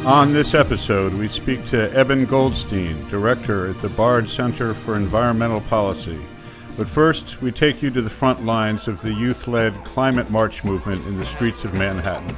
On this episode, we speak to Eben Goodstein, Director at the Bard Center for Environmental Policy. But first, we take you to the front lines of the youth-led climate march movement in the streets of Manhattan.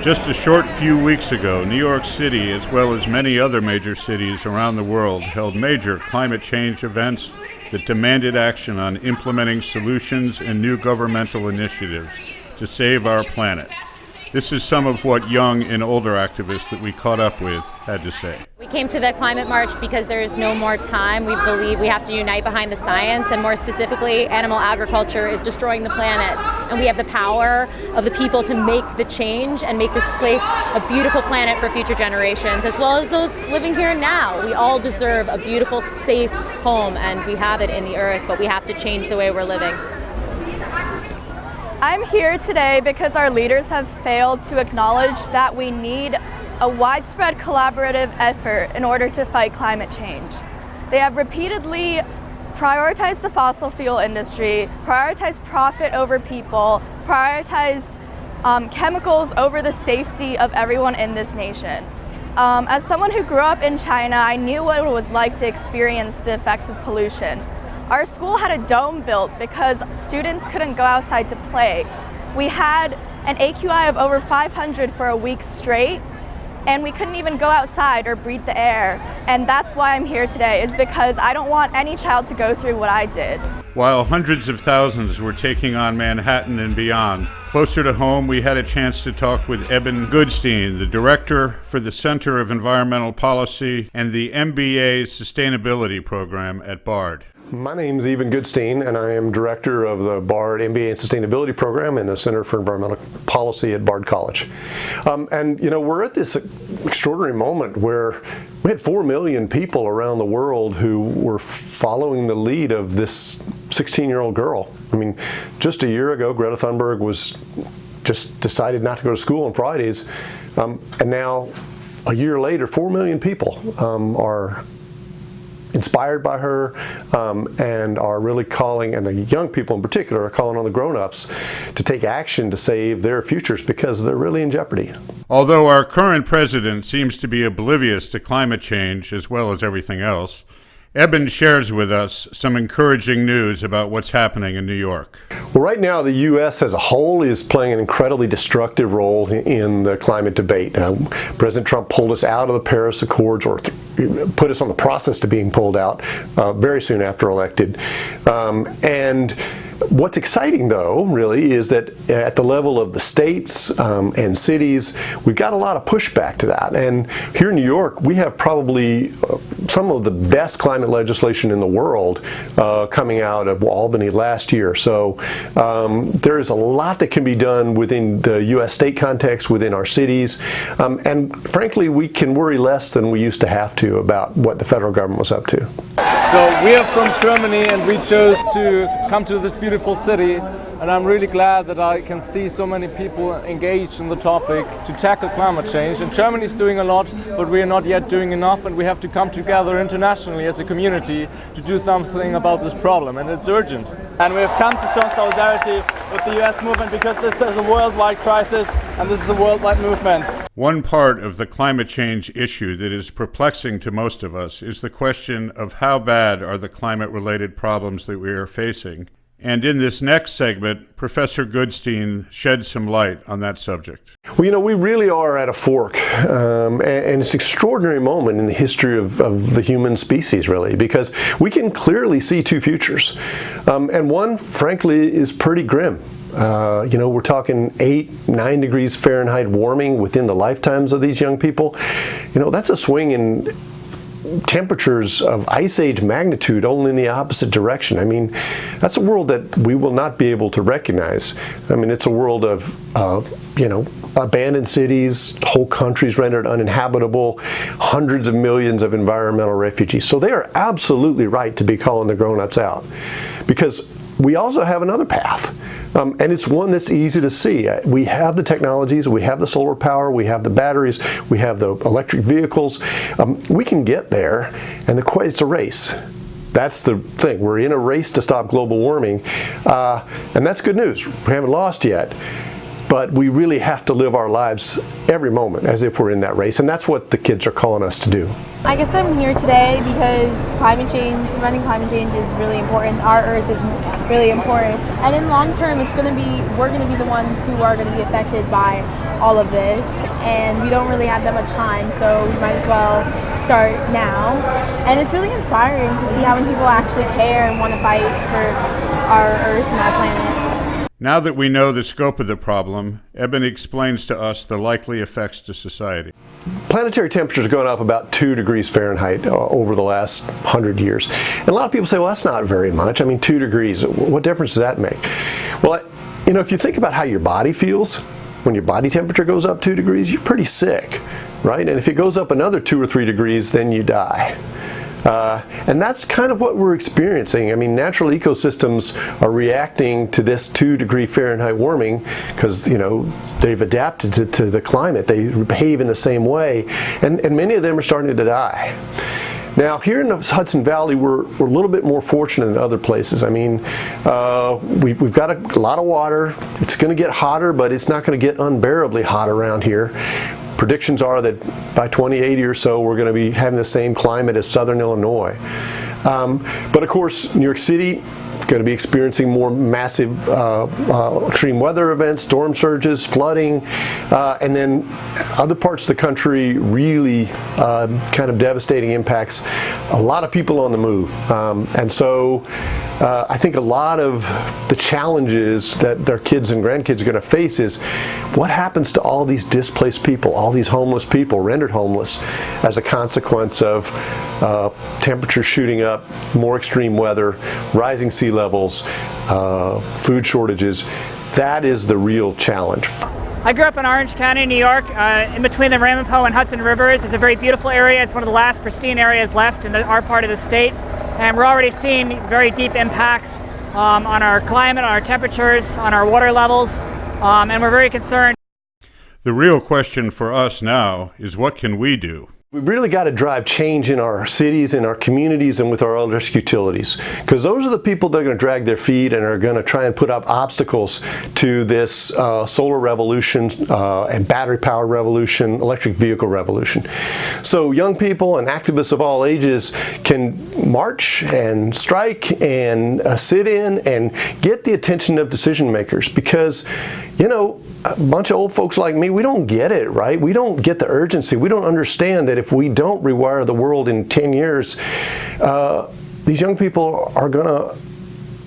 Just a short few weeks ago, New York City, as well as many other major cities around the world, held major climate change events that demanded action on implementing solutions and new governmental initiatives to save our planet. This is some of what young and older activists that we caught up with had to say. We came to the climate march because there is no more time. We believe we have to unite behind the science, and more specifically, animal agriculture is destroying the planet. And we have the power of the people to make the change and make this place a beautiful planet for future generations, as well as those living here now. We all deserve a beautiful, safe home, and we have it in the earth, but we have to change the way we're living. I'm here today because our leaders have failed to acknowledge that we need a widespread collaborative effort in order to fight climate change. They have repeatedly prioritized the fossil fuel industry, prioritized profit over people, prioritized chemicals over the safety of everyone in this nation. As someone who grew up in China, I knew what it was like to experience the effects of pollution. Our school had a dome built because students couldn't go outside to play. We had an AQI of over 500 for a week straight, and we couldn't even go outside or breathe the air. And that's why I'm here today, is because I don't want any child to go through what I did. While hundreds of thousands were taking on Manhattan and beyond, closer to home, we had a chance to talk with Eben Goodstein, the Director for the Center of Environmental Policy and the MBA Sustainability Program at Bard. My name is Eben Goodstein, and I am Director of the Bard MBA and Sustainability Program in the Center for Environmental Policy at Bard College. We're at this extraordinary moment where we had 4 million people around the world who were following the lead of this 16-year-old girl. I mean, just a year ago, Greta Thunberg was just decided not to go to school on Fridays, and now, a year later, 4 million people are inspired by her and are really calling, and the young people in particular are calling on the grown-ups to take action to save their futures because they're really in jeopardy. Although our current president seems to be oblivious to climate change as well as everything else, Eben shares with us some encouraging news about what's happening in New York. Well, right now, the U.S. as a whole is playing an incredibly destructive role in the climate debate. President Trump pulled us out of the Paris Accords, or put us on the process to being pulled out very soon after elected. And what's exciting, though, really, is that at the level of the states and cities, we've got a lot of pushback to that. And here in New York, we have probably some of the best climate legislation in the world coming out of Albany last year. So there is a lot that can be done within the U.S. state context, within our cities. And frankly, we can worry less than we used to have to about what the federal government was up to. So we are from Germany, and we chose to come to this beautiful city, and I'm really glad that I can see so many people engaged in the topic to tackle climate change. And Germany is doing a lot, but we are not yet doing enough, and we have to come together internationally as a community to do something about this problem, and it's urgent. And we have come to show solidarity with the US movement because this is a worldwide crisis and this is a worldwide movement. One part of the climate change issue that is perplexing to most of us is the question of how bad are the climate-related problems that we are facing. And in this next segment, Professor Goodstein sheds some light on that subject. Well, we really are at a fork, and it's an extraordinary moment in the history of the human species, really, because we can clearly see two futures. And one, frankly, is pretty grim. We're talking 8-9 degrees Fahrenheit warming within the lifetimes of these young people. That's a swing in temperatures of ice age magnitude only in the opposite direction. I mean, that's a world that we will not be able to recognize. I mean, it's a world of, abandoned cities, whole countries rendered uninhabitable, hundreds of millions of environmental refugees. So they are absolutely right to be calling the grown-ups out. Because we also have another path. And it's one that's easy to see. We have the technologies, we have the solar power, we have the batteries, we have the electric vehicles. We can get there, and it's a race. That's the thing. We're in a race to stop global warming, and that's good news. We haven't lost yet. But we really have to live our lives every moment as if we're in that race, and that's what the kids are calling us to do. I guess I'm here today because preventing climate change is really important. Our Earth is really important, and in long term, we're going to be the ones who are going to be affected by all of this, and we don't really have that much time, so we might as well start now. And it's really inspiring to see how many people actually care and want to fight for our Earth and our planet. Now that we know the scope of the problem, Eben explains to us the likely effects to society. Planetary temperatures are going up about 2 degrees Fahrenheit over the last 100 years. And a lot of people say, well, that's not very much. I mean, 2 degrees, what difference does that make? Well, if you think about how your body feels, when your body temperature goes up 2 degrees, you're pretty sick, right? And if it goes up another 2 or 3 degrees, then you die. And that's kind of what we're experiencing. I mean, natural ecosystems are reacting to this 2 degree Fahrenheit warming because, they've adapted to the climate. They behave in the same way, and many of them are starting to die. Now, here in the Hudson Valley, we're a little bit more fortunate than other places. I mean, we've got a lot of water. It's going to get hotter, but it's not going to get unbearably hot around here. Predictions are that by 2080 or so, we're going to be having the same climate as Southern Illinois. But of course, New York City going to be experiencing more massive extreme weather events, storm surges, flooding, and then other parts of the country really kind of devastating impacts. A lot of people on the move. And so I think a lot of the challenges that their kids and grandkids are going to face is what happens to all these displaced people, all these homeless people, rendered homeless as a consequence of temperatures shooting up, more extreme weather, rising sea levels, food shortages. That is the real challenge. I grew up in Orange County, New York, in between the Ramapo and Hudson Rivers. It's a very beautiful area. It's one of the last pristine areas left in our part of the state. And we're already seeing very deep impacts on our climate, on our temperatures, on our water levels, and we're very concerned. The real question for us now is, what can we do? We've really got to drive change in our cities, in our communities, and with our electric utilities, because those are the people that are going to drag their feet and are going to try and put up obstacles to this solar revolution and battery power revolution, electric vehicle revolution. So young people and activists of all ages can march and strike and sit in and get the attention of decision makers, because a bunch of old folks like me, we don't get it, right? We don't get the urgency. We don't understand that if we don't rewire the world in 10 years, these young people are going to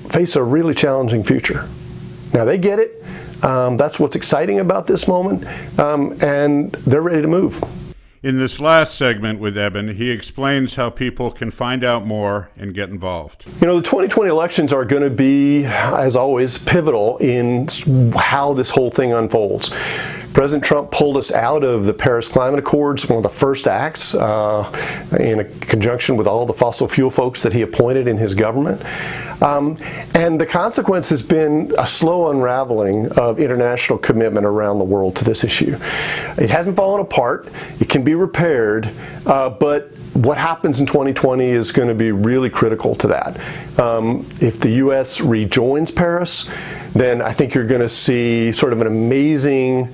face a really challenging future. Now, they get it. That's what's exciting about this moment, and they're ready to move. In this last segment with Eben, he explains how people can find out more and get involved. The 2020 elections are going to be, as always, pivotal in how this whole thing unfolds. President Trump pulled us out of the Paris Climate Accords, one of the first acts, in a conjunction with all the fossil fuel folks that he appointed in his government. And the consequence has been a slow unraveling of international commitment around the world to this issue. It hasn't fallen apart. It can be repaired, but what happens in 2020 is going to be really critical to that. If the U.S. rejoins Paris, then I think you're going to see sort of an amazing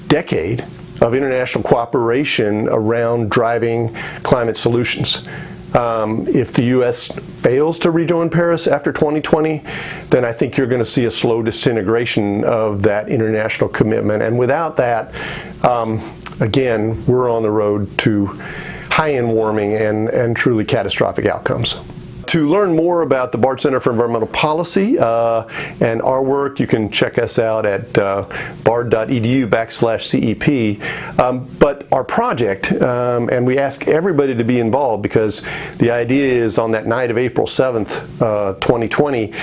decade of international cooperation around driving climate solutions. If the U.S. fails to rejoin Paris after 2020, then I think you're going to see a slow disintegration of that international commitment. And without that, again, we're on the road to high-end warming and truly catastrophic outcomes. To learn more about the Bard Center for Environmental Policy and our work, you can check us out at bard.edu/CEP. But our project, and we ask everybody to be involved, because the idea is on that night of April 7th, 2020,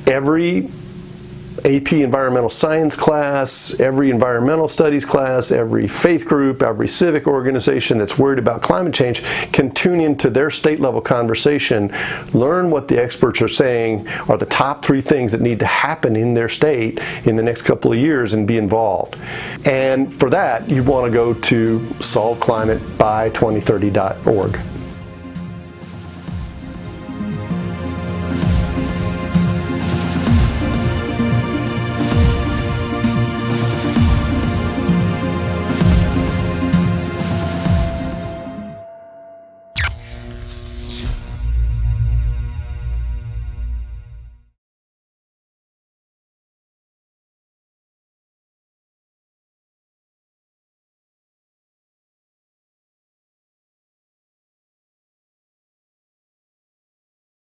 every AP environmental science class, every environmental studies class, every faith group, every civic organization that's worried about climate change can tune into their state level conversation, learn what the experts are saying are the top 3 things that need to happen in their state in the next couple of years, and be involved. And for that, you want to go to solveclimateby2030.org.